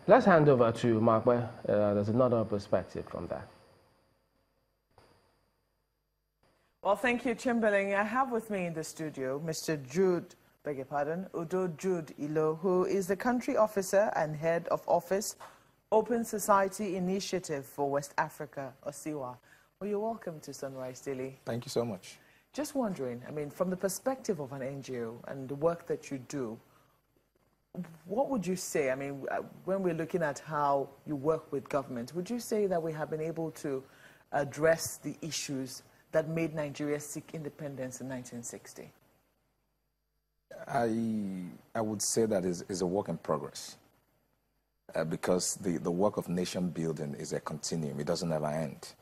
Let's hand over to Mark, where there's another perspective from that. Well, thank you, Chamberlain. I have with me in the studio Mr. Jude Ilo, who is the country officer and head of office, Open Society Initiative for West Africa, OSIWA. Well, you're welcome to Sunrise Daily. Thank you so much. Just wondering, I mean, from the perspective of an NGO and the work that you do, what would you say? I mean, when we're looking at how you work with government, would you say that we have been able to address the issues that made Nigeria seek independence in 1960? I would say that is a work in progress because the work of nation building is a continuum. It doesn't ever end.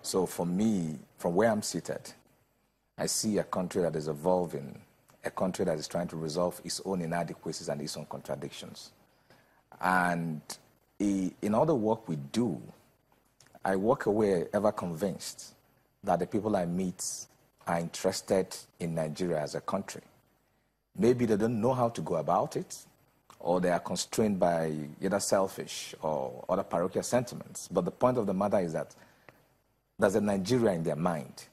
So for me, from where I'm seated, I see a country that is evolving, a country that is trying to resolve its own inadequacies and its own contradictions. And in all the work we do, I walk away ever convinced that the people I meet are interested in Nigeria as a country. Maybe they don't know how to go about it, or they are constrained by either selfish or other parochial sentiments. But the point of the matter is that there's a Nigeria in their mind.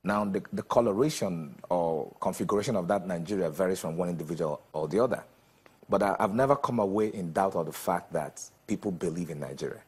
Now, the coloration or configuration of that Nigeria varies from one individual or the other. But I've never come away in doubt of the fact that people believe in Nigeria.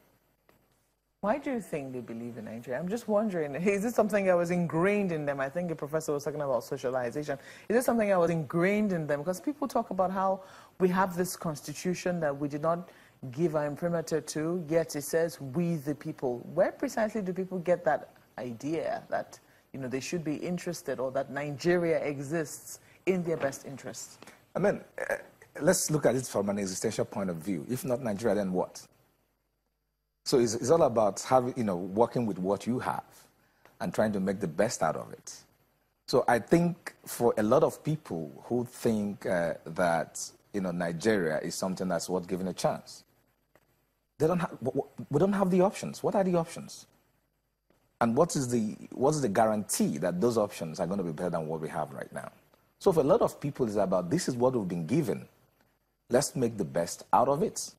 Why do you think they believe in Nigeria? I'm just wondering, is this something that was ingrained in them? I think the professor was talking about socialization. Is this something that was ingrained in them? Because people talk about how we have this constitution that we did not give our imprimatur to, yet it says we the people. Where precisely do people get that idea that, you know, they should be interested or that Nigeria exists in their best interest? I mean, let's look at it from an existential point of view. If not Nigeria, then what? So it's all about having, working with what you have and trying to make the best out of it. So I think for a lot of people who think that, Nigeria is something that's worth giving a chance, we don't have the options. What are the options? And what is the guarantee that those options are going to be better than what we have right now? So for a lot of people, it's about this is what we've been given. Let's make the best out of it.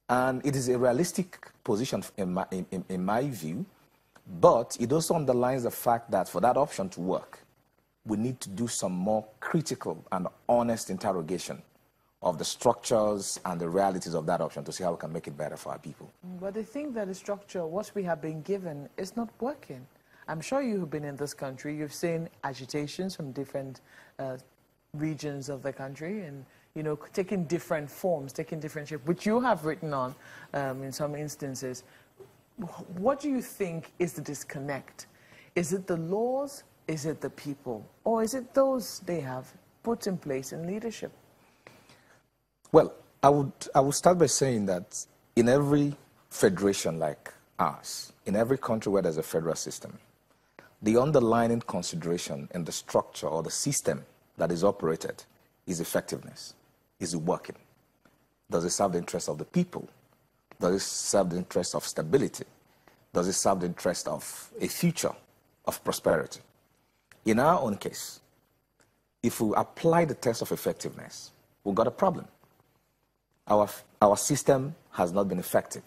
And it is a realistic position in my view, but it also underlines the fact that for that option to work, we need to do some more critical and honest interrogation of the structures and the realities of that option to see how we can make it better for our people. But they think that the structure, what we have been given, is not working. I'm sure you have been in this country, you've seen agitations from different regions of the country and taking different forms, taking different shapes, which you have written on in some instances. What do you think is the disconnect? Is it the laws? Is it the people? Or is it those they have put in place in leadership? Well, I would start by saying that in every federation like ours, in every country where there's a federal system, the underlying consideration in the structure or the system that is operated is effectiveness. Is it working? Does it serve the interests of the people? Does it serve the interests of stability? Does it serve the interest of a future of prosperity? In our own case, if we apply the test of effectiveness, we've got a problem. Our system has not been effective.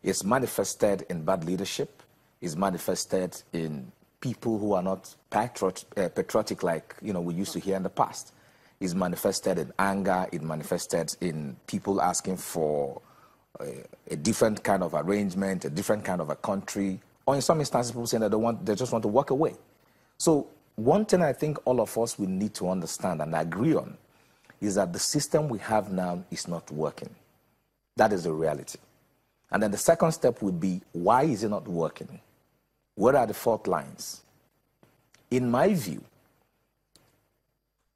It's manifested in bad leadership. It's manifested in people who are not patriotic like we used to hear in the past. Is manifested in anger, it manifested in people asking for a different kind of arrangement, a different kind of a country, or in some instances people saying they just want to walk away. So one thing I think all of us will need to understand and agree on is that the system we have now is not working. That is the reality. And then the second step would be, why is it not working? What are the fault lines? In my view,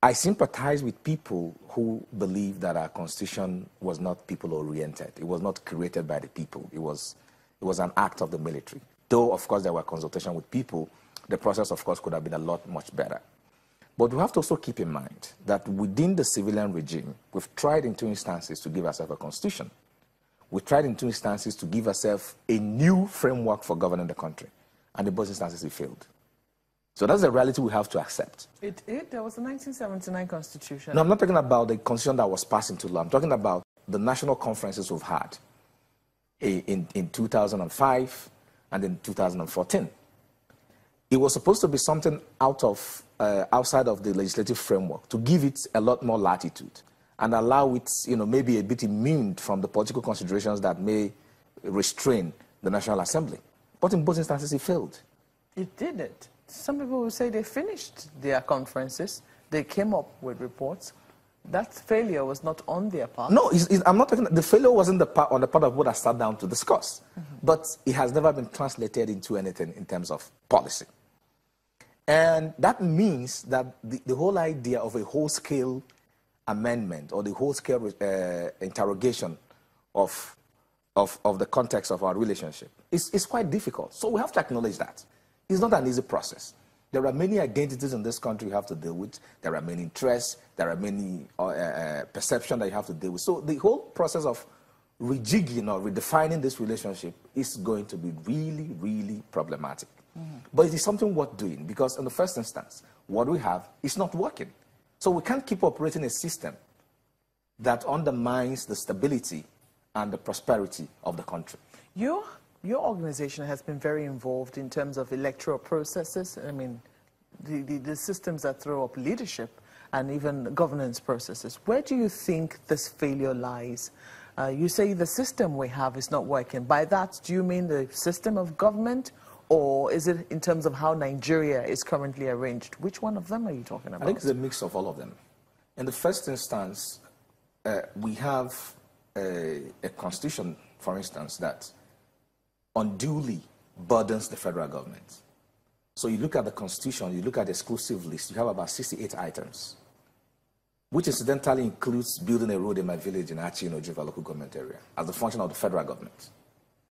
I sympathize with people who believe that our constitution was not people-oriented. It was not created by the people. It was an act of the military. Though, of course, there were consultations with people, the process, of course, could have been a lot much better. But we have to also keep in mind that within the civilian regime, we've tried in two instances to give ourselves a constitution. We've tried in two instances to give ourselves a new framework for governing the country. And in both instances, it failed. So that's the reality we have to accept. There was a 1979 constitution. No, I'm not talking about the constitution that was passed into law. I'm talking about the national conferences we've had in 2005 and in 2014. It was supposed to be something outside of the legislative framework to give it a lot more latitude and allow it, maybe a bit immune from the political considerations that may restrain the National Assembly. But in both instances, it failed. It didn't. Some people will say they finished their conferences. They came up with reports. That failure was not on their part. No, I'm not talking. The failure wasn't on the part of what I sat down to discuss. But it has never been translated into anything in terms of policy. And that means that the whole idea of a whole-scale amendment or the whole-scale interrogation of the context of our relationship is quite difficult. So we have to acknowledge that. It's not an easy process. There are many identities in this country you have to deal with. There are many interests. There are many perceptions that you have to deal with. So the whole process of rejigging or redefining this relationship is going to be really, really problematic. But it is something worth doing because in the first instance, what we have is not working. So we can't keep operating a system that undermines the stability and the prosperity of the country. Your organization has been very involved in terms of electoral processes. I mean, the systems that throw up leadership and even governance processes. Where do you think this failure lies? You say the system we have is not working. By that, do you mean the system of government? Or is it in terms of how Nigeria is currently arranged? Which one of them are you talking about? I think it's a mix of all of them. In the first instance, we have a constitution, for instance, that unduly burdens the federal government. So you look at the constitution, you look at the exclusive list, you have about 68 items, which incidentally includes building a road in my village in Achi, Ojuva local government area, as a function of the federal government.